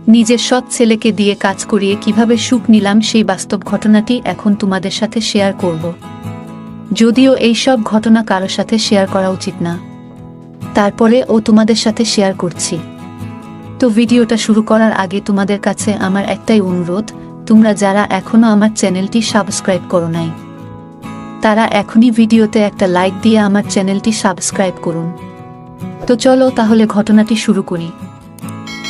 নিজের সৎ ছেলেকে দিয়ে কাজ করিয়ে কিভাবে সুখ নিলাম সেই বাস্তব ঘটনাটি এখন তোমাদের সাথে শেয়ার করব। যদিও এই সব ঘটনা কারোর সাথে শেয়ার করা উচিত না, তারপরে তোমাদের সাথে শেয়ার করছি। তো ভিডিওটা শুরু করার আগে তোমাদের কাছে আমার একটাই অনুরোধ, তোমরা যারা এখনো আমার চ্যানেলটি সাবস্ক্রাইব করো নাই, তারা এখনই ভিডিওতে একটা লাইক দিয়ে আমার চ্যানেলটি সাবস্ক্রাইব করুন। তো চলো তাহলে ঘটনাটি শুরু করি।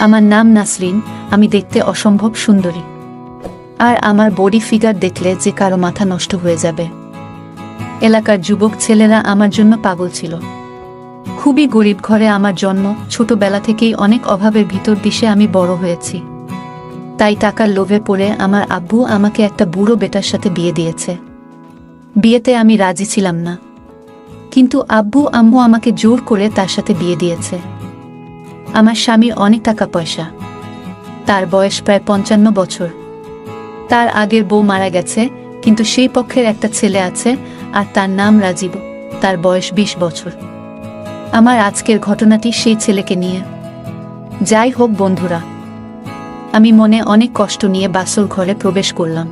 আমার নাম নাসরিন, আমি দেখতে অসম্ভব সুন্দরী, আর আমার বডি ফিগার দেখলে যে কারো মাথা নষ্ট হয়ে যাবে। এলাকার যুবক ছেলেরা আমার জন্য পাগল ছিল। খুবই গরিব ঘরে আমার জন্ম, ছোটবেলা থেকেই অনেক অভাবের ভিতর দিশে আমি বড় হয়েছি। তাই টাকার লোভে পড়ে আমার আব্বু আমাকে একটা বুড়ো বেটার সাথে বিয়ে দিয়েছে। বিয়েতে আমি রাজি ছিলাম না, কিন্তু আব্বু আম্মু আমাকে জোর করে তার সাথে বিয়ে দিয়েছে। আমার স্বামীর অনেক টাকা পয়সা, তার বয়স প্রায় 55 বছর। তার আগের বউ মারা গেছে, কিন্তু সেই পক্ষের একটা ছেলে আছে, আর তার নাম রাজীব, তার বয়স 20 বছর। আমার আজকের ঘটনাটি সেই ছেলেকে নিয়ে। যাই হোক বন্ধুরা, আমি মনে অনেক কষ্ট নিয়ে বাসর ঘরে প্রবেশ করলাম।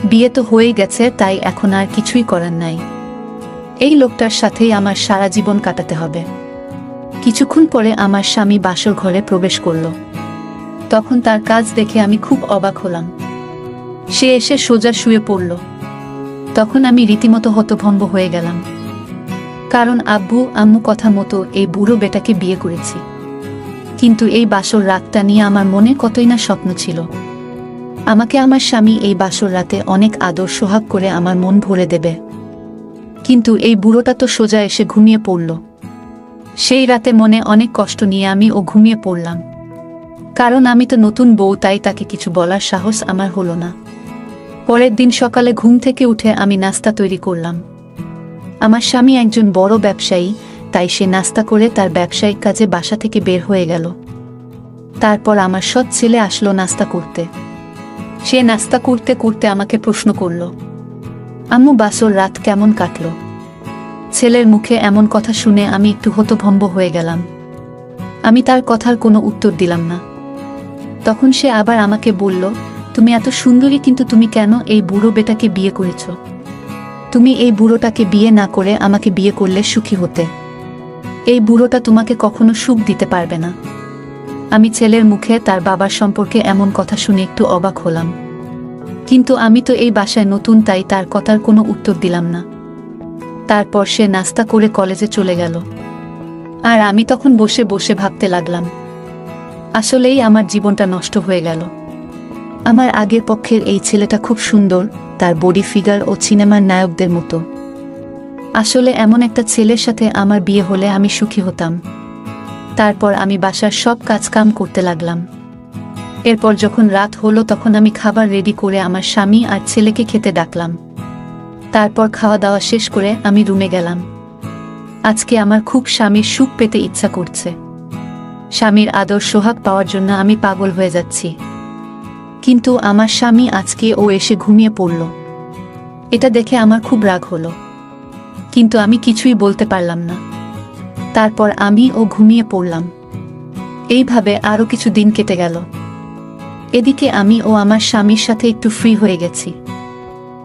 বিয়ে তো হয়েই গেছে, তাই এখন আর কিছুই করার নাই। এই লোকটার সাথেই আমার সারা জীবন কাটাতে হবে। কিছুক্ষণ পরে আমার স্বামী বাসর ঘরে প্রবেশ করল। তখন তার কাজ দেখে আমি খুব অবাক হলাম। সে এসে সোজা শুয়ে পড়ল। তখন আমি রীতিমতো হতভম্ব হয়ে গেলাম, কারণ আব্বু আম্মু কথা মতো এই বুড়ো বেটাকে বিয়ে করেছি। কিন্তু এই বাসর রাতটা নিয়ে আমার মনে কতই না স্বপ্ন ছিল। আমাকে আমার স্বামী এই বাসর রাতে অনেক আদর সোহাগ করে আমার মন ভরে দেবে। কিন্তু এই বুড়োটা তো সোজা এসে ঘুমিয়ে পড়ল। সেই রাতে মনে অনেক কষ্ট নিয়ে আমি ঘুমিয়ে পড়লাম, কারণ আমি তো নতুন বউ, তাই তাকে কিছু বলার সাহস আমার হলো না। পরের দিন সকালে ঘুম থেকে উঠে আমি নাস্তা তৈরি করলাম। আমার স্বামী একজন বড় ব্যবসায়ী, তাই সে নাস্তা করে তার ব্যবসায়িক কাজে বাসা থেকে বের হয়ে গেল। তারপর আমার সৎ ছেলে আসলো নাস্তা করতে। সে নাস্তা করতে করতে আমাকে প্রশ্ন করল, আম্মু বাসর রাত কেমন কাটল? ছেলের মুখে এমন কথা শুনে আমি একটু হতভম্ব হয়ে গেলাম। আমি তার কথার কোনো উত্তর দিলাম না। তখন সে আবার আমাকে বলল, তুমি এত সুন্দরী, কিন্তু তুমি কেন এই বুড়ো বেটাকে বিয়ে করেছ? তুমি এই বুড়োটাকে বিয়ে না করে আমাকে বিয়ে করলে সুখী হতে। এই বুড়োটা তোমাকে কখনো সুখ দিতে পারবে না। আমি ছেলের মুখে তার বাবার সম্পর্কে এমন কথা শুনে একটু অবাক হলাম, কিন্তু আমি তো এই বাসায় নতুন, তাই তার কথার কোনো উত্তর দিলাম না। তারপর সে নাস্তা করে কলেজে চলে গেল, আর আমি তখন বসে বসে ভাবতে লাগলাম, আসলেই আমার জীবনটা নষ্ট হয়ে গেল। আমার আগের পক্ষের এই ছেলেটা খুব সুন্দর, তার বডি ফিগার ও সিনেমার নায়কদের মতো। আসলে এমন একটা ছেলের সাথে আমার বিয়ে হলে আমি সুখী হতাম। তারপর আমি বাসার সব কাজকাম করতে লাগলাম। এরপর যখন রাত হলো, তখন আমি খাবার রেডি করে আমার স্বামী আর ছেলেকে খেতে ডাকলাম। তারপর খাওয়া দাওয়া শেষ করে আমি রুমে গেলাম। আজকে আমার খুব স্বামীর সুখ পেতে ইচ্ছা করছে। স্বামীর আদর সোহাগ পাওয়ার জন্য আমি পাগল হয়ে যাচ্ছি। কিন্তু আমার স্বামী আজকে এসে ঘুমিয়ে পড়ল। এটা দেখে আমার খুব রাগ হলো, কিন্তু আমি কিছুই বলতে পারলাম না। তারপর আমি ঘুমিয়ে পড়লাম। এইভাবে আরো কিছু দিন কেটে গেল। এদিকে আমি আমার স্বামীর সাথে একটু ফ্রি হয়ে গেছি।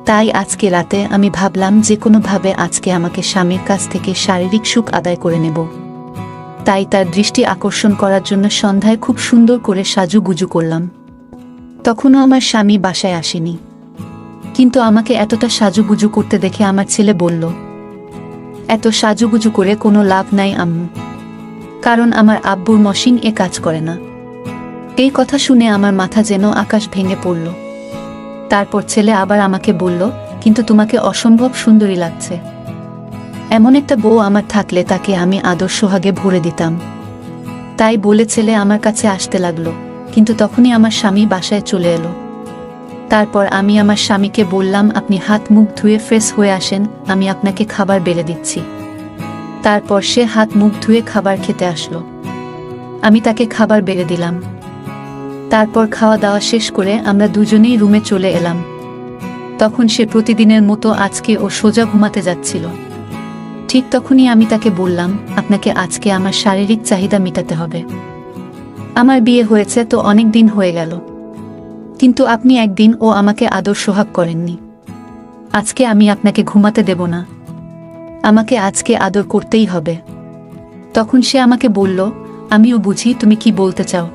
তাই আজকে রাতে আমি ভাবলাম যে কোনোভাবে আজকে আমাকে স্বামীর কাছ থেকে শারীরিক সুখ আদায় করে নেব। তাই তার দৃষ্টি আকর্ষণ করার জন্য সন্ধ্যায় খুব সুন্দর করে সাজুগুজু করলাম। তখনও আমার স্বামী বাসায় আসেনি, কিন্তু আমাকে এতটা সাজুগুজু করতে দেখে আমার ছেলে বলল, এত সাজুগুজু করে কোনো লাভ নাই আম্মু, কারণ আমার আব্বুর মশিন কাজ করে না। এই কথা শুনে আমার মাথা যেন আকাশ ভেঙে পড়ল। তারপর ছেলে আবার আমাকে বলল, কিন্তু তোমাকে অসম্ভব সুন্দরী লাগছে। এমন একটা বউ আমার থাকলে তাকে আমি আদর সোহাগে ভরে দিতাম। তাই বলে ছেলে আমার কাছে আসতে লাগলো, কিন্তু তখনই আমার স্বামী বাসায় চলে এলো। তারপর আমি আমার স্বামীকে বললাম, আপনি হাত মুখ ধুয়ে ফ্রেশ হয়ে আসেন, আমি আপনাকে খাবার বেড়ে দিচ্ছি। তারপর সে হাত মুখ ধুয়ে খাবার খেতে আসলো। আমি তাকে খাবার বেড়ে দিলাম। তারপর খাওয়া দাওয়া শেষ করে আমরা দুজনেই রুমে চলে এলাম। তখন সে প্রতিদিনের মতো আজকে সোজা ঘুমাতে যাচ্ছিল। ঠিক তখনই আমি তাকে বললাম, আপনাকে আজকে আমার শারীরিক চাহিদা মেটাতে হবে। আমার বিয়ে হয়েছে তো অনেক দিন হয়ে গেল, কিন্তু আপনি একদিন ও আমাকে আদর সোহাগ করেননি। আজকে আমি আপনাকে ঘুমাতে দেব না, আমাকে আজকে আদর করতেই হবে। তখন সে আমাকে বলল, আমিও বুঝি তুমি কি বলতে চাও,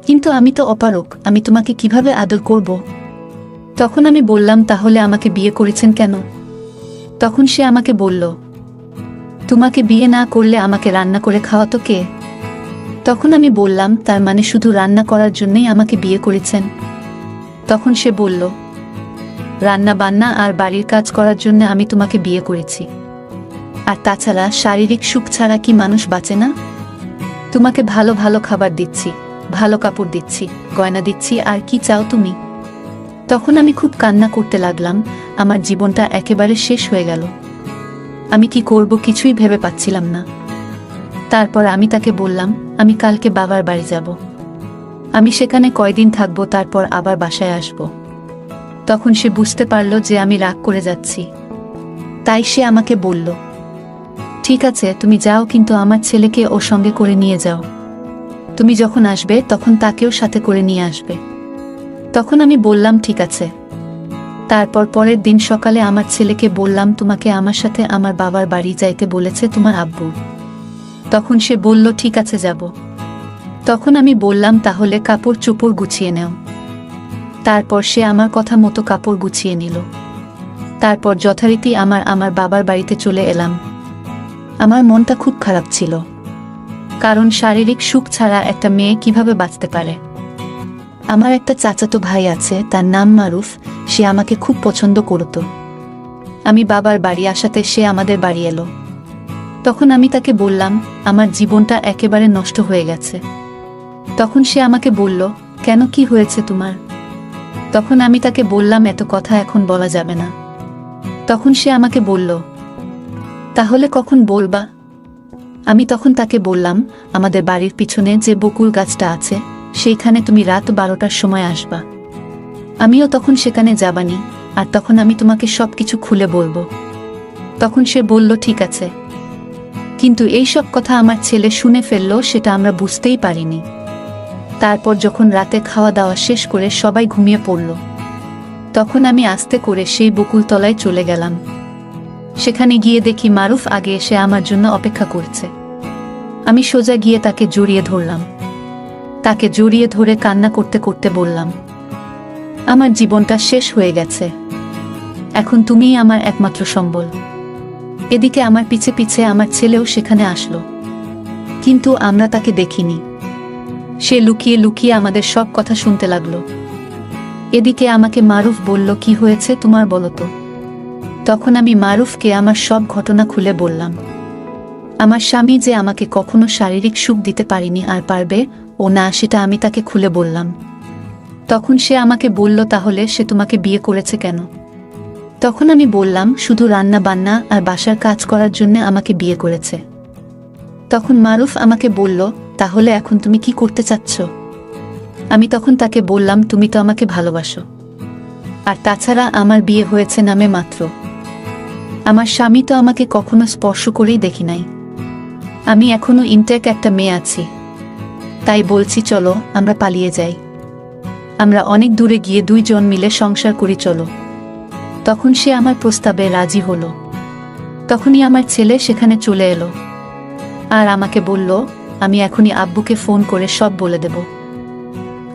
কিন্তু আমি তো অপারক, আমি তোমাকে কিভাবে আদর করব? তখন আমি বললাম, তাহলে আমাকে বিয়ে করেছেন কেন? তখন সে আমাকে বলল, তোমাকে বিয়ে না করলে আমাকে রান্না করে খাওয়াতো কে? তখন আমি বললাম, তার মানে শুধু রান্না করার জন্যই আমাকে বিয়ে করেছেন? তখন সে বলল, রান্না বান্না আর বাড়ির কাজ করার জন্য আমি তোমাকে বিয়ে করেছি। আর তাছাড়া শারীরিক সুখ ছাড়া কি মানুষ বাঁচে না? তোমাকে ভালো ভালো খাবার দিচ্ছি, ভালো কাপড় দিচ্ছি, গয়না দিচ্ছি, আর কি চাও তুমি? তখন আমি খুব কান্না করতে লাগলাম, আমার জীবনটা একেবারে শেষ হয়ে গেল। আমি কি করব কিছুই ভেবে পাচ্ছিলাম না। তারপর আমি তাকে বললাম, আমি কালকে বাবার বাড়ি যাব, আমি সেখানে কয়দিন থাকবো, তারপর আবার বাসায় আসব। তখন সে বুঝতে পারল যে আমি রাগ করে যাচ্ছি, তাই সে আমাকে বলল, ঠিক আছে তুমি যাও, কিন্তু আমার ছেলেকে ওর সঙ্গে করে নিয়ে যাও। তুমি যখন আসবে তখন তাকেও সাথে করে নিয়ে আসবে। তখন আমি বললাম, ঠিক আছে। তারপর পরের দিন সকালে আমার ছেলেকে বললাম, তোমাকে আমার সাথে আমার বাবার বাড়ি যাইতে বলেছে তোমার আব্বু। তখন সে বলল, ঠিক আছে যাব। তখন আমি বললাম, তাহলে কাপড় চোপড় গুছিয়ে নাও। তারপর সে আমার কথা মতো কাপড় গুছিয়ে নিল। তারপর যথারীতি আমার বাবার বাড়িতে চলে এলাম। আমার মনটা খুব খারাপ ছিল, কারণ শারীরিক সুখ ছাড়া একটা মেয়ে কিভাবে বাঁচতে পারে। আমার একটা চাচাতো ভাই আছে, তার নাম মারুফ, সে আমাকে খুব পছন্দ করত। আমি বাবার বাড়ি আসাতে সে আমাদের বাড়ি এলো। তখন আমি তাকে বললাম, আমার জীবনটা একেবারে নষ্ট হয়ে গেছে। তখন সে আমাকে বলল, কেন, কি হয়েছে তোমার? তখন আমি তাকে বললাম, এত কথা এখন বলা যাবে না। তখন সে আমাকে বলল, তাহলে কখন বলবা? আমি তখন তাকে বললাম, আমাদের বাড়ির পিছনে যে বকুল গাছটা আছে সেইখানে তুমি রাত 12টার সময় আসবা। আমিও তখন সেখানে যাবানি, আর তখন আমি তোমাকে সবকিছু খুলে বলবো। তখন সে বলল, ঠিক আছে। কিন্তু এই সব কথা আমার ছেলে শুনে ফেলল, সেটা আমরা বুঝতেই পারিনি। তারপর যখন রাতে খাওয়া দাওয়া শেষ করে সবাই ঘুমিয়ে পড়ল, তখন আমি আস্তে করে সেই বকুল তলায় চলে গেলাম। সেখানে গিয়ে দেখি মারুফ আগে এসে আমার জন্য অপেক্ষা করছে। আমি সোজা গিয়ে তাকে জড়িয়ে ধরলাম। তাকে জড়িয়ে ধরে কান্না করতে করতে বললাম, আমার জীবনটা শেষ হয়ে গেছে, এখন তুমিই আমার একমাত্র সম্বল। এদিকে আমার পিছে পিছে আমার ছেলেও সেখানে আসলো, কিন্তু আমরা তাকে দেখিনি। সে লুকিয়ে লুকিয়ে আমাদের সব কথা শুনতে লাগলো। এদিকে আমাকে মারুফ বলল, কি হয়েছে তোমার, বলো তো। তখন আমি মারুফকে আমার সব ঘটনা খুলে বললাম। আমার স্বামী যে আমাকে কখনো শারীরিক সুখ দিতে পারেনি আর পারবে ও না, সেটা আমি তাকে খুলে বললাম। তখন সে আমাকে বলল, তাহলে সে তোমাকে বিয়ে করেছে কেন? তখন আমি বললাম, শুধু রান্না বান্না আর বাসার কাজ করার জন্য আমাকে বিয়ে করেছে। তখন মারুফ আমাকে বলল, তাহলে এখন তুমি কি করতে চাচ্ছ? আমি তখন তাকে বললাম, তুমি তো আমাকে ভালোবাসো, আর তাছাড়া আমার বিয়ে হয়েছে নামে মাত্র। আমার স্বামী তো আমাকে কখনো স্পর্শ করেই দেখি নাই। আমি এখনো ইনটেক একটা মেয়ে আছি, তাই বলছি চলো আমরা পালিয়ে যাই, আমরা অনেক দূরে গিয়ে দুইজন মিলে সংসার করি, চলো। তখন সে আমার প্রস্তাবে রাজি হলো। তখনই আমার ছেলে সেখানে চলে এলো আর আমাকে বলল, আমি এখনই আব্বুকে ফোন করে সব বলে দেব,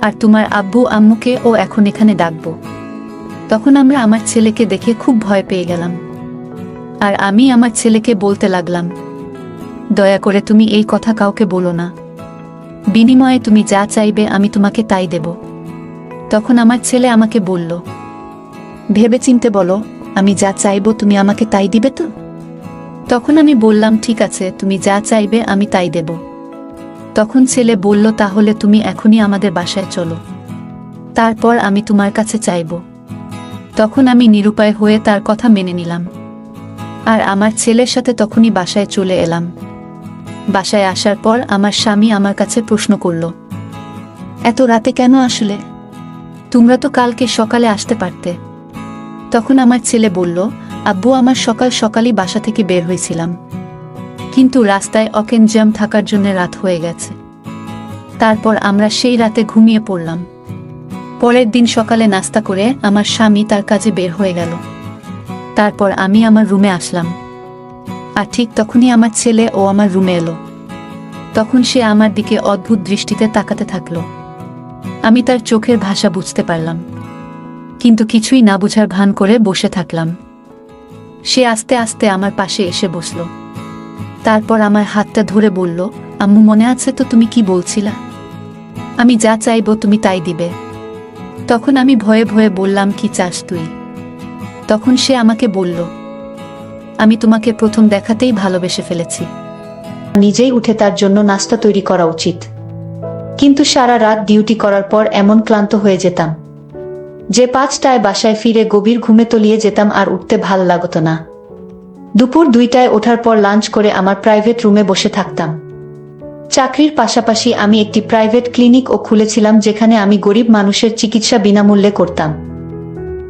আর তোমার আব্বু আম্মুকে ও এখন এখানে ডাকবো। তখন আমরা আমার ছেলেকে দেখে খুব ভয় পেয়ে গেলাম, আর আমি আমার ছেলেকে বলতে লাগলাম, দয়া করে তুমি এই কথা কাউকে বলো না, বিনিময়ে তুমি যা চাইবে আমি তোমাকে তাই দেব। তখন আমার ছেলে আমাকে বলল, ভেবে চিনতে বলো, আমি যা চাইবো তুমি আমাকে তাই দিবে তো? তখন আমি বললাম, ঠিক আছে, তুমি যা চাইবে আমি তাই দেব। তখন ছেলে বলল, তাহলে তুমি এখনই আমাদের বাসায় চলো, তারপর আমি তোমার কাছে চাইব। তখন আমি নিরুপায় হয়ে তার কথা মেনে নিলাম, আর আমার ছেলের সাথে তখনই বাসায় চলে এলাম। বাসায় আসার পর আমার স্বামী আমার কাছে প্রশ্ন করল, এত রাতে কেন আসলে? তোমরা তো কালকে সকালে আসতে পারতে। তখন আমার ছেলে বলল, আব্বু, আমার সকাল সকালই বাসা থেকে বের হয়েছিলাম, কিন্তু রাস্তায় অকেন জ্যাম থাকার জন্য রাত হয়ে গেছে। তারপর আমরা সেই রাতে ঘুমিয়ে পড়লাম। পরের দিন সকালে নাস্তা করে আমার স্বামী তার কাজে বের হয়ে গেল। তারপর আমি আমার রুমে আসলাম, আর ঠিক তখনই আমার ছেলে ও আমার রুমে এলো। তখন সে আমার দিকে অদ্ভুত দৃষ্টিতে তাকাতে থাকলো। আমি তার চোখের ভাষা বুঝতে পারলাম, কিন্তু কিছুই না বুঝার ভান করে বসে থাকলাম। সে আস্তে আস্তে আমার পাশে এসে বসল। তারপর আমার হাতটা ধরে বলল, আম্মু মনে আছে তো তুমি কি বলছিলা? আমি যা চাইবো তুমি তাই দিবে। তখন আমি ভয়ে ভয়ে বললাম, কি চাস তুই? তখন সে আমাকে বলল, আমি তোমাকে প্রথম দেখাতেই ভালোবেসে ফেলেছি। নিজেই উঠে তার জন্য নাস্তা তৈরি করা উচিত, কিন্তু সারা রাত ডিউটি করার পর এমন ক্লান্ত হয়ে যেতাম যে 5টায় বাসায় ফিরে গভীর ঘুমে তলিয়ে যেতাম, আর উঠতে ভাল লাগতো না। দুপুর 2টায় ওঠার পর লাঞ্চ করে আমার প্রাইভেট রুমে বসে থাকতাম। চাকরির পাশাপাশি আমি একটি প্রাইভেট ক্লিনিকও খুলেছিলাম, যেখানে আমি গরিব মানুষের চিকিৎসা বিনামূল্যে করতাম।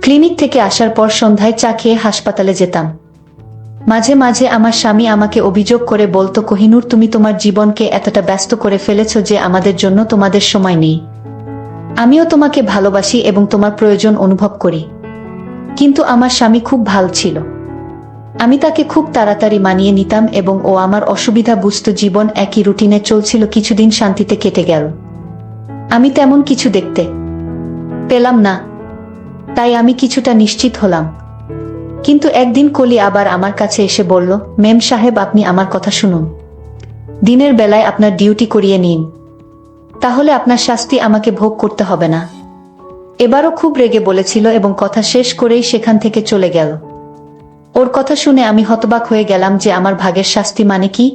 ক্লিনিক থেকে আসার পর সন্ধ্যায় চা খেয়ে হাসপাতালে যেতাম। মাঝে মাঝে আমার স্বামী আমাকে অভিযোগ করে বলতো, কোহিনূর তুমি তোমার জীবনকে এতটা ব্যস্ত করে ফেলেছ যে আমাদের জন্য তোমাদের সময় নেই। আমিও তোমাকে ভালোবাসি এবং তোমার প্রয়োজন অনুভব করি। কিন্তু আমার স্বামী খুব ভালো ছিল। আমি তাকে খুব তাড়াতাড়ি মানিয়ে নিতাম এবং ও আমার অসুবিধা বুঝত। জীবন একই রুটিনে চলছিল। কিছুদিন শান্তিতে কেটে গেল। আমি তেমন কিছু দেখতে পেলাম না, তাই আমি কিছুটা নিশ্চিত হলাম। কিন্তু একদিন কলি আবার আমার কাছে এসে বলল, মেম সাহেব, আপনি আমার কথা শুনুন। দিনের বেলায় আপনার ডিউটি করিয়ে নিন, তাহলে আপনার শাস্তি আমাকে ভোগ করতে হবে না। এবারও খুব রেগে বলেছিল এবং কথা শেষ করেই সেখান থেকে চলে গেল। ওর কথা শুনে আমি হতবাক হয়ে গেলাম যে আমার ভাগের শাস্তি মানে কি?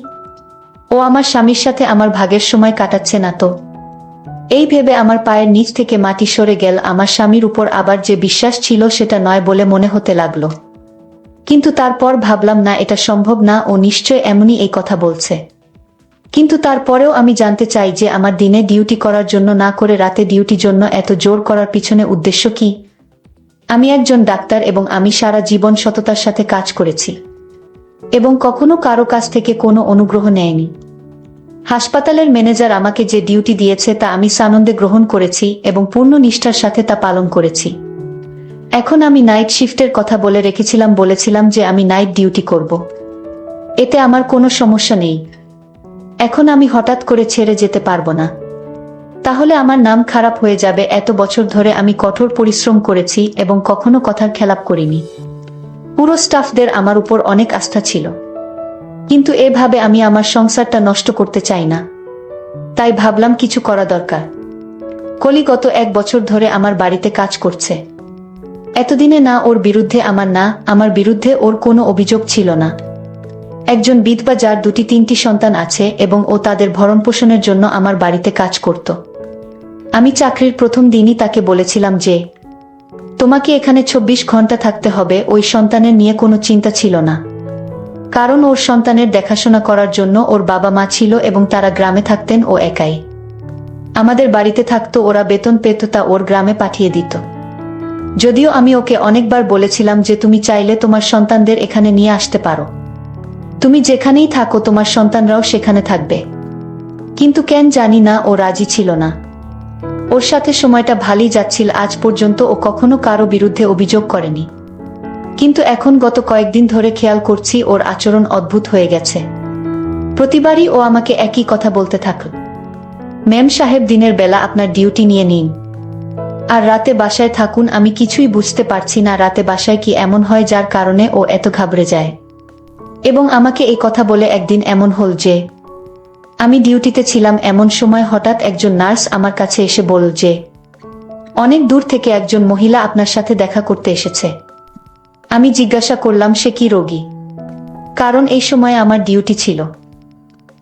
ও আমার স্বামীর সাথে আমার ভাগের সময় কাটাচ্ছে না তো? এই ভেবে আমার পায়ের নিচ থেকে মাটি সরে গেল। আমার স্বামীর উপর আবার যে বিশ্বাস ছিল সেটা নয় বলে মনে হতে লাগলো। কিন্তু তারপর ভাবলাম, না, এটা সম্ভব না, ও নিশ্চয় এমনই এই কথা বলছে। কিন্তু তারপরেও আমি জানতে চাই যে আমার দিনে ডিউটি করার জন্য না করে রাতে ডিউটির জন্য এত জোর করার পিছনে উদ্দেশ্য কি? আমি একজন ডাক্তার এবং আমি সারা জীবন সততার সাথে কাজ করেছি এবং কখনো কারো কাছ থেকে কোনো অনুগ্রহ নেয়নি। হাসপাতালের ম্যানেজার আমাকে যে ডিউটি দিয়েছে তা আমি সানন্দে গ্রহণ করেছি এবং পূর্ণ নিষ্ঠার সাথে তা পালন করেছি। এখন আমি নাইট শিফটের কথা বলে রেখেছিলাম, বলেছিলাম যে আমি নাইট ডিউটি করব। এতে আমার কোনো সমস্যা নেই। এখন আমি হঠাৎ করে ছেড়ে যেতে পারবো না, তাহলে আমার নাম খারাপ হয়ে যাবে। এত বছর ধরে আমি কঠোর পরিশ্রম করেছি এবং কখনো কথার খেলাপ করিনি। পুরো স্টাফদের আমার উপর অনেক আস্থা ছিল, কিন্তু এভাবে আমি আমার সংসারটা নষ্ট করতে চাই না। তাই ভাবলাম কিছু করা দরকার। কলি গত 1 বছর ধরে আমার বাড়িতে কাজ করছে। এতদিনে না ওর বিরুদ্ধে আমার বিরুদ্ধে ওর কোনো অভিযোগ ছিল না। একজন বিধবা যার 2-3টি সন্তান আছে এবং ও তাদের ভরণপোষণের জন্য আমার বাড়িতে কাজ করত। আমি চাকরির প্রথম দিনই তাকে বলেছিলাম যে তোমাকে এখানে 24 ঘন্টা থাকতে হবে। ওই সন্তানের নিয়ে কোনো চিন্তা ছিল না, কারণ ওর সন্তানের দেখাশোনা করার জন্য ওর বাবা মা ছিল এবং তারা গ্রামে থাকতেন। ও একাই আমাদের বাড়িতে থাকতো। ওরা বেতন পেত, তা ওর গ্রামে পাঠিয়ে দিত। যদিও আমি ওকে অনেকবার বলেছিলাম যে তুমি চাইলে তোমার সন্তানদের এখানে নিয়ে আসতে পারো, তুমি যেখানেই থাকো তোমার সন্তানরাও সেখানে থাকবে। কিন্তু কেন জানি না, ও রাজি ছিল না। ওর সাথে সময়টা ভালোই যাচ্ছিল আজ পর্যন্ত। ও কখনো কারো বিরুদ্ধে অভিযোগ করেনি, কিন্তু এখন গত কয়েকদিন ধরে খেয়াল করছি ওর আচরণ অদ্ভুত হয়ে গেছে। প্রতিবারই ও আমাকে একই কথা বলতে থাকল, মেম সাহেব, দিনের বেলা আপনার ডিউটি নিয়ে নিন আর রাতে বাসায় থাকুন। আমি কিছুই বুঝতে পারছি না রাতে বাসায় কি এমন হয় যার কারণে ও এত ঘাবড়ে যায়। এবং আমাকে এই কথা বলে একদিন এমন হল যে আমি ডিউটিতে ছিলাম। এমন সময় হঠাৎ একজন নার্স আমার কাছে এসে বলল যে অনেক দূর থেকে একজন মহিলা আপনার সাথে দেখা করতে এসেছে। আমি জিজ্ঞাসা করলাম সে কি রোগী, কারণ এই সময় আমার ডিউটি ছিল।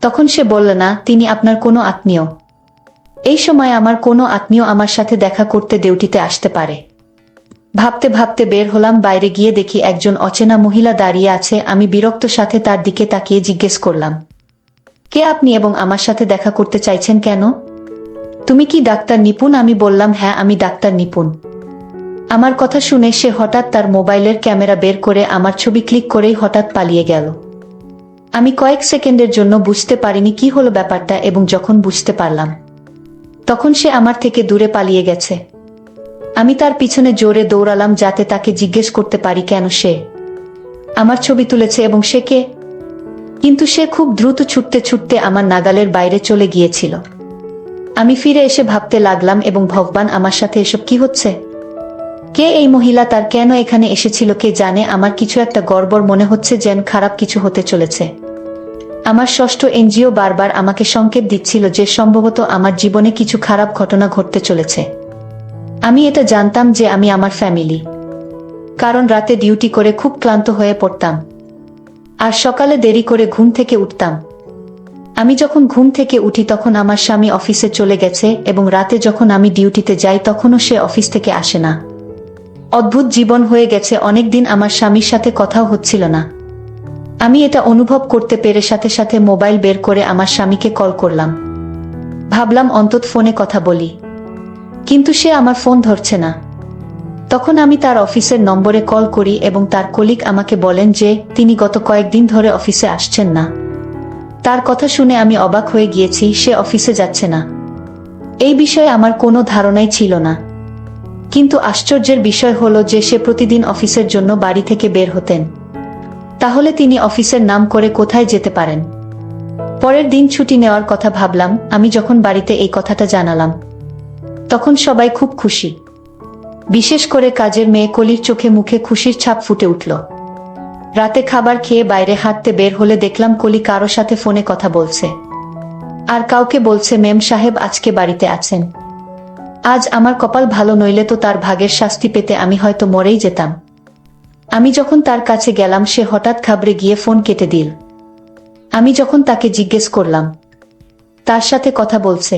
তখন সে বলল, না, তিনি আপনার কোনো আত্মীয়। এই সময় আমার কোনো আত্মীয় আমার সাথে দেখা করতে ডিউটিতে আসতে পারে। ভাবতে ভাবতে বের হলাম। বাইরে গিয়ে দেখি একজন অচেনা মহিলা দাঁড়িয়ে আছে। আমি বিরক্ত সাথে তার দিকে তাকিয়ে জিজ্ঞেস করলাম, কে আপনি এবং আমার সাথে দেখা করতে চাইছেন কেন? তুমি কি ডাক্তার নিপুণ? আমি বললাম, হ্যাঁ, আমি ডাক্তার নিপুণ। আমার কথা শুনে সে হঠাৎ তার মোবাইলের ক্যামেরা বের করে আমার ছবি ক্লিক করেই হঠাৎ পালিয়ে গেল। আমি কয়েক সেকেন্ডের জন্য বুঝতে পারিনি কি হলো ব্যাপারটা, এবং যখন বুঝতে পারলাম তখন সে আমার থেকে দূরে পালিয়ে গেছে। আমি তার পিছনে জোরে দৌড়ালাম যাতে তাকে জিজ্ঞেস করতে পারি কেন সে আমার ছবি তুলেছে এবং সে কে। কিন্তু সে খুব দ্রুত ছুটতে ছুটতে আমার নাগালের বাইরে চলে গিয়েছিল। আমি ফিরে এসে ভাবতে লাগলাম, এবং ভগবান, আমার সাথে এসব কি হচ্ছে? কে এই মহিলা? তার কেন এখানে এসেছিল কে জানে? আমার কিছু একটা গড়বড় মনে হচ্ছে, যেন খারাপ কিছু হতে চলেছে। আমার ষষ্ঠ এনজিও বারবার আমাকে সংকেত দিচ্ছিল যে সম্ভবত আমার জীবনে কিছু খারাপ ঘটনা ঘটতে চলেছে। আমি এটা জানতাম যে আমি আমার ফ্যামিলি, কারণ রাতে ডিউটি করে খুব ক্লান্ত হয়ে পড়তাম আর সকালে দেরি করে ঘুম থেকে উঠতাম। আমি যখন ঘুম থেকে উঠি তখন আমার স্বামী অফিসে চলে গেছে, এবং রাতে যখন আমি ডিউটিতে যাই তখনও সে অফিস থেকে আসে না। অদ্ভুত জীবন হয়ে গেছে। অনেকদিন আমার স্বামীর সাথে কথাও হচ্ছিল না। আমি এটা অনুভব করতে পেরে সাথে সাথে মোবাইল বের করে আমার স্বামীকে কল করলাম। ভাবলাম অন্তত ফোনে কথা বলি, কিন্তু সে আমার ফোন ধরছে না। তখন আমি তার অফিসের নম্বরে কল করি এবং তার কলিগ আমাকে বলেন যে তিনি গত কয়েকদিন ধরে অফিসে আসছেন না। তার কথা শুনে আমি অবাক হয়ে গিয়েছি। সে অফিসে যাচ্ছে না, এই বিষয়ে আমার কোনো ধারণাই ছিল না। কিন্তু আশ্চর্যের বিষয় হলো যে সে প্রতিদিন অফিসের জন্য বাড়ি থেকে বের হতেন। তাহলে তিনি অফিসের নাম করে কোথায় যেতে পারেন? পরের দিন ছুটি নেওয়ার কথা ভাবলাম। আমি যখন বাড়িতে এই কথাটা জানালাম তখন সবাই খুব খুশি। বিশেষ করে কাজের মেয়ে কলির চোখে মুখে খুশির ছাপ ফুটে উঠল। রাতে খাবার খেয়ে বাইরে হাঁটতে বের হলে দেখলাম কলি কারো সাথে ফোনে কথা বলছে আর কাউকে বলছে মেম সাহেব আজকে বাড়িতে আছেন। আজ আমার কপাল ভালো, নইলে তো তার ভাগের শাস্তি পেতে আমি হয়তো মরেই যেতাম। আমি যখন তার কাছে গেলাম সে হঠাৎ ঘাবড়ে গিয়ে ফোন কেটে দিল। আমি যখন তাকে জিজ্ঞেস করলাম তার সাথে কথা বলছে,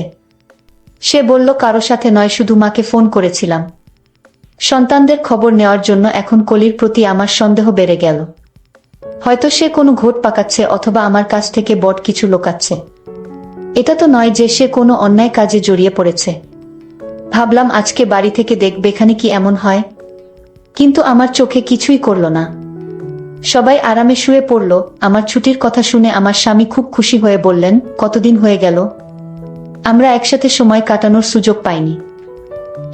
সে বলল কারো সাথে নয়, শুধু মাকে ফোন করেছিলাম সন্তানদের খবর নেওয়ার জন্য। এখন কলির প্রতি আমার সন্দেহ বেড়ে গেল। হয়তো সে কোনো ঘোট পাকাচ্ছে অথবা আমার কাছ থেকে বড় কিছু লুকাচ্ছে। এটা তো নয় যে সে কোনো অন্যায় কাজে জড়িয়ে পড়েছে। ভাবলাম আজকে বাড়ি থেকে দেখবে এখানে কি এমন হয়, কিন্তু আমার চোখে কিছুই করল না। সবাই আরামে শুয়ে পড়ল। আমার ছুটির কথা শুনে আমার স্বামী খুব খুশি হয়ে বললেন, কতদিন হয়ে গেল আমরা একসাথে সময় কাটানোর সুযোগ পাইনি।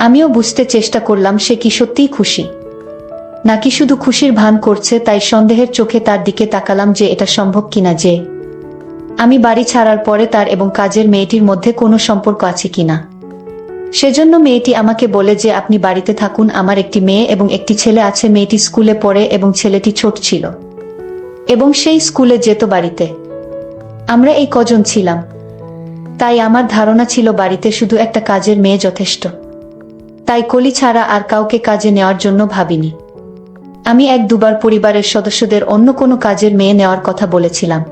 আমিও বুঝতে চেষ্টা করলাম সে কি সত্যিই খুশি নাকি শুধু খুশির ভান করছে। তাই সন্দেহের চোখে তার দিকে তাকালাম যে এটা সম্ভব কিনা যে আমি বাড়ি ছাড়ার পরে তার এবং কাজের মেয়েটির মধ্যে কোনো সম্পর্ক আছে কিনা। সেজন্য মেয়েটি আমাকে বলে যে আপনি বাড়িতে থাকুন, আমার একটি মেয়ে এবং একটি ছেলে আছে। মেয়েটি স্কুলে পড়ে এবং ছেলেটি ছোট ছিল এবং সেই স্কুলে যেত বাড়িতে। আমরা এই কজন ছিলাম, তাই আমার ধারণা ছিল বাড়িতে শুধু একটা কাজের মেয়ে যথেষ্ট। তাই কলি ছাড়া আর কাউকে কাজে নেওয়ার জন্য ভাবিনি। আমি এক দুবার পরিবারের সদস্যদের অন্য কোনো কাজের মেয়ে নেওয়ার কথা বলেছিলাম।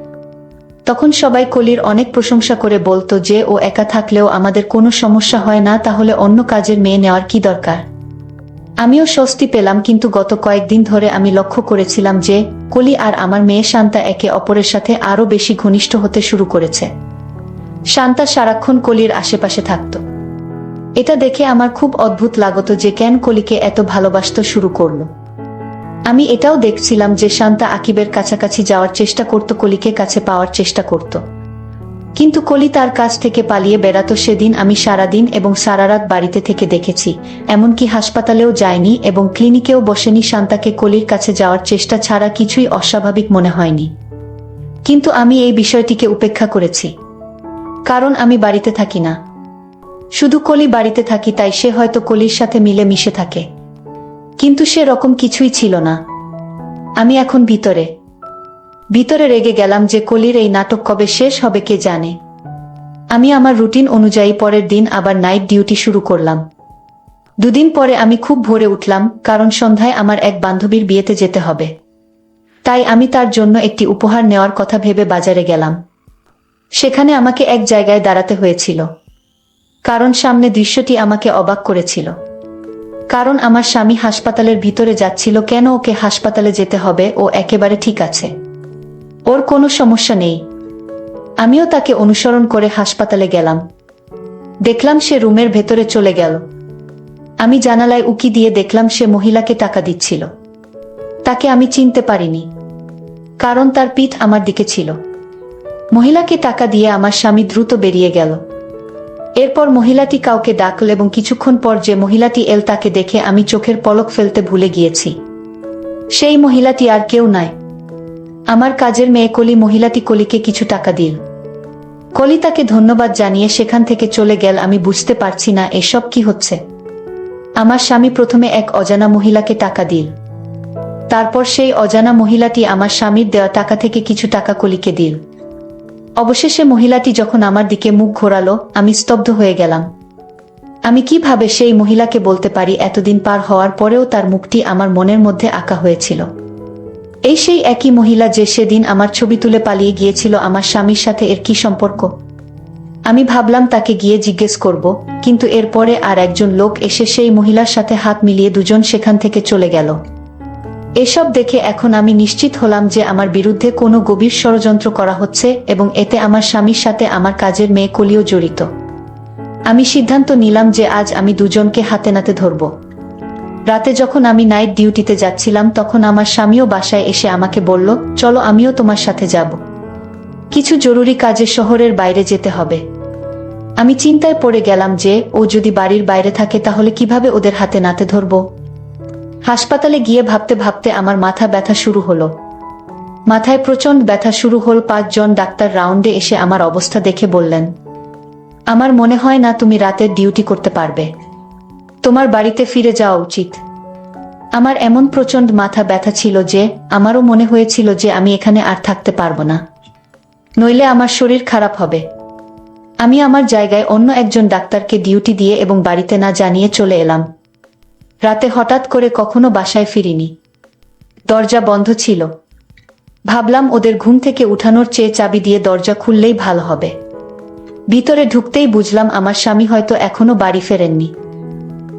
তখন সবাই কলির অনেক প্রশংসা করে বলতো যে ও একা থাকলেও আমাদের কোনো সমস্যা হয় না, তাহলে অন্য কাজের মেয়ে নেওয়ার কি দরকার। আমিও স্বস্তি পেলাম। কিন্তু গত কয়েকদিন ধরে আমি লক্ষ্য করেছিলাম যে কলি আর আমার মেয়ে শান্তা একে অপরের সাথে আরো বেশি ঘনিষ্ঠ হতে শুরু করেছে। শান্তা সারাক্ষণ কলির আশেপাশে থাকত। এটা দেখে আমার খুব অদ্ভুত লাগতো যে কেন কলিকে এত ভালোবাসতে শুরু করলো। আমি এটাও দেখছিলাম যে শান্তা আকিবের কাছাকাছি যাওয়ার চেষ্টা করত, কলিকে কাছে পাওয়ার চেষ্টা করত, কিন্তু কলি তার কাছ থেকে পালিয়ে বেড়াতো। সেদিন আমি সারাদিন এবং সারারাত বাড়িতে থেকে দেখেছি, এমনকি হাসপাতালেও যায়নি এবং ক্লিনিকেও বসেনি। শান্তাকে কলির কাছে যাওয়ার চেষ্টা ছাড়া কিছুই অস্বাভাবিক মনে হয়নি। কিন্তু আমি এই বিষয়টিকে উপেক্ষা করেছি, কারণ আমি বাড়িতে থাকি না, শুধু কলি বাড়িতে থাকি। তাই সে হয়তো কলির সাথে মিলে মিশে থাকে, কিন্তু সে রকম কিছুই ছিল না। আমি এখন ভিতরে রেগে গেলাম যে কলির এই নাটক কবে শেষ হবে কে জানে। আমি আমার রুটিন অনুযায়ী পরের দিন আবার নাইট ডিউটি শুরু করলাম। দুদিন পরে আমি খুব ভোরে উঠলাম, কারণ সন্ধ্যায় আমার এক বান্ধবীর বিয়েতে যেতে হবে। তাই আমি তার জন্য একটি উপহার নেওয়ার কথা ভেবে বাজারে গেলাম। সেখানে আমাকে এক জায়গায় দাঁড়াতে হয়েছিল, কারণ সামনে দৃশ্যটি আমাকে অবাক করেছিল। কারণ আমার স্বামী হাসপাতালের ভিতরে যাচ্ছিল। কেন ওকে হাসপাতালে যেতে হবে? ও একেবারে ঠিক আছে, ওর কোনো সমস্যা নেই। আমিও তাকে অনুসরণ করে হাসপাতালে গেলাম। দেখলাম সে রুমের ভেতরে চলে গেল। আমি জানালায় উকি দিয়ে দেখলাম সে মহিলাকে টাকা দিচ্ছিল। তাকে আমি চিনতে পারিনি, কারণ তার পিঠ আমার দিকে ছিল। মহিলাকে টাকা দিয়ে আমার স্বামী দ্রুত বেরিয়ে গেল। এরপর মহিলাটি কাউকে ডাকল এবং কিছুক্ষণ পর যে মহিলাটি এল তাকে দেখে আমি চোখের পলক ফেলতে ভুলে গিয়েছি। সেই মহিলাটি আর কেউ নয়, আমার কাজের মেয়ে কলি। মহিলাটি কলিকে কিছু টাকা দিল। কলি তাকে ধন্যবাদ জানিয়ে সেখান থেকে চলে গেল। আমি বুঝতে পারছি না এসব কি হচ্ছে। আমার স্বামী প্রথমে এক অজানা মহিলাকে টাকা দিল, তারপর সেই অজানা মহিলাটি আমার স্বামীর দেওয়া টাকা থেকে কিছু টাকা কলিকে দিল। অবশেষে মহিলাটি যখন আমার দিকে মুখ ঘোরালো, আমি স্তব্ধ হয়ে গেলাম। আমি কিভাবে সেই মহিলাকে বলতে পারি এতদিন পার হওয়ার পরেও তার মুখটি আমার মনের মধ্যে আঁকা হয়েছিল। এই সেই একই মহিলা যে সেদিন আমার ছবি তুলে পালিয়ে গিয়েছিল। আমার স্বামীর সাথে এর কি সম্পর্ক? আমি ভাবলাম তাকে গিয়ে জিজ্ঞেস করব, কিন্তু এরপরে আর একজন লোক এসে সেই মহিলার সাথে হাত মিলিয়ে দুজন সেখান থেকে চলে গেল। এসব দেখে এখন আমি নিশ্চিত হলাম যে আমার বিরুদ্ধে কোনো গভীর ষড়যন্ত্র করা হচ্ছে এবং এতে আমার স্বামীর সাথে আমার কাজের মেয়ে কলিও জড়িত। আমি সিদ্ধান্ত নিলাম যে আজ আমি দুজনকে হাতে নাতে ধরব। রাতে যখন আমি নাইট ডিউটিতে যাচ্ছিলাম তখন আমার স্বামীও বাসায় এসে আমাকে বলল, চলো আমিও তোমার সাথে যাব, কিছু জরুরি কাজে শহরের বাইরে যেতে হবে। আমি চিন্তায় পড়ে গেলাম যে ও যদি বাড়ির বাইরে থাকে তাহলে কিভাবে ওদের হাতে নাতে ধরব। হাসপাতালে গিয়ে ভাবতে ভাবতে আমার মাথা ব্যথা শুরু হলো। মাথায় প্রচণ্ড ব্যথা শুরু হল। 5 জন ডাক্তার রাউন্ডে এসে আমার অবস্থা দেখে বললেন, আমার মনে হয় না তুমি রাতের ডিউটি করতে পারবে, তোমার বাড়িতে ফিরে যাওয়া উচিত। আমার এমন প্রচণ্ড মাথা ব্যথা ছিল যে আমারও মনে হয়েছিল যে আমি এখানে আর থাকতে পারবো না, নইলে আমার শরীর খারাপ হবে। আমি আমার জায়গায় অন্য একজন ডাক্তারকে ডিউটি দিয়ে এবং বাড়িতে না জানিয়ে চলে এলাম। রাতে হঠাৎ করে কখনো বাসায় ফিরিনি। দরজা বন্ধ ছিল। ভাবলাম ওদের ঘুম থেকে উঠানোর চেয়ে চাবি দিয়ে দরজা খুললেই ভালো হবে। ভিতরে ঢুকতেই বুঝলাম আমার স্বামী হয়তো এখনো বাড়ি ফেরেননি,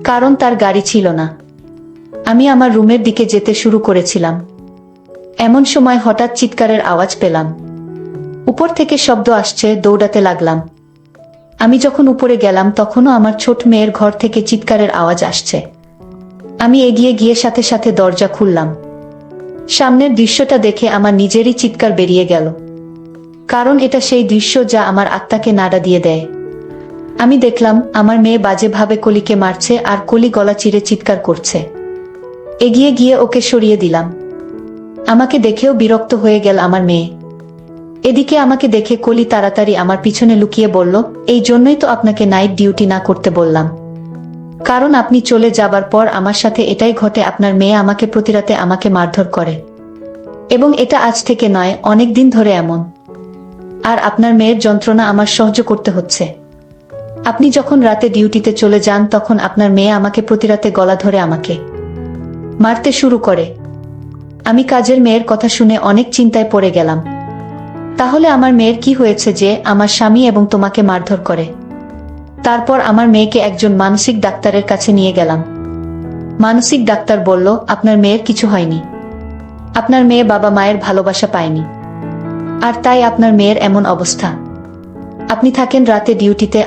কারণ তার গাড়ি ছিল না। আমি আমার রুমের দিকে যেতে শুরু করেছিলাম। এমন সময় হঠাৎ চিৎকারের আওয়াজ পেলাম। উপর থেকে শব্দ আসছে, দৌড়াতে লাগলাম। আমি যখন উপরে গেলাম তখনও আমার ছোট মেয়ের ঘর থেকে চিৎকারের আওয়াজ আসছে। আমি এগিয়ে গিয়ে সাথে সাথে দরজা খুললাম। সামনের দৃশ্যটা দেখে আমার নিজেরই চিৎকার বেরিয়ে গেল, কারণ এটা সেই দৃশ্য যা আমার আত্মাকে নাড়া দিয়ে দেয়। আমি দেখলাম আমার মেয়ে বাজেভাবে কলিকে মারছে আর কলি গলা চিরে চিৎকার করছে। এগিয়ে গিয়ে ওকে সরিয়ে দিলাম। আমাকে দেখেও বিরক্ত হয়ে গেল আমার মেয়ে। এদিকে আমাকে দেখে কলি তাড়াতাড়ি আমার পিছনে লুকিয়ে বলল, এই জন্যই তো আপনাকে নাইট ডিউটি না করতে বললাম, কারণ আপনি চলে যাবার পর আমার সাথে এটাই ঘটে। আপনার মেয়ে আমাকে প্রতি রাতে আমাকে মারধর করে, এবং এটা আজ থেকে নয়, অনেক দিন ধরে এমন। আর আপনার মেয়ের যন্ত্রণা আমার সহ্য করতে হচ্ছে। আপনি যখন রাতে ডিউটিতে চলে যান তখন আপনার মেয়ে আমাকে প্রতি রাতে গলা ধরে আমাকে মারতে শুরু করে। আমি কাজের মেয়ের কথা শুনে অনেক চিন্তায় পড়ে গেলাম। তাহলে আমার মেয়ের কি হয়েছে যে আমার স্বামী এবং তোমাকে মারধর করে? তারপর আমার মেয়েকে একজন মানসিক ডাক্তারের কাছে নিয়ে গেলাম। মানসিক ডাক্তার বলল, আপনার মেয়ের কিছু হয়নি, আপনার মেয়ে বাবা মায়ের ভালোবাসা পায়নি, আর তাই আপনার মেয়ের এমন অবস্থা। আপনি থাকেন রাতে ডিউটিতে,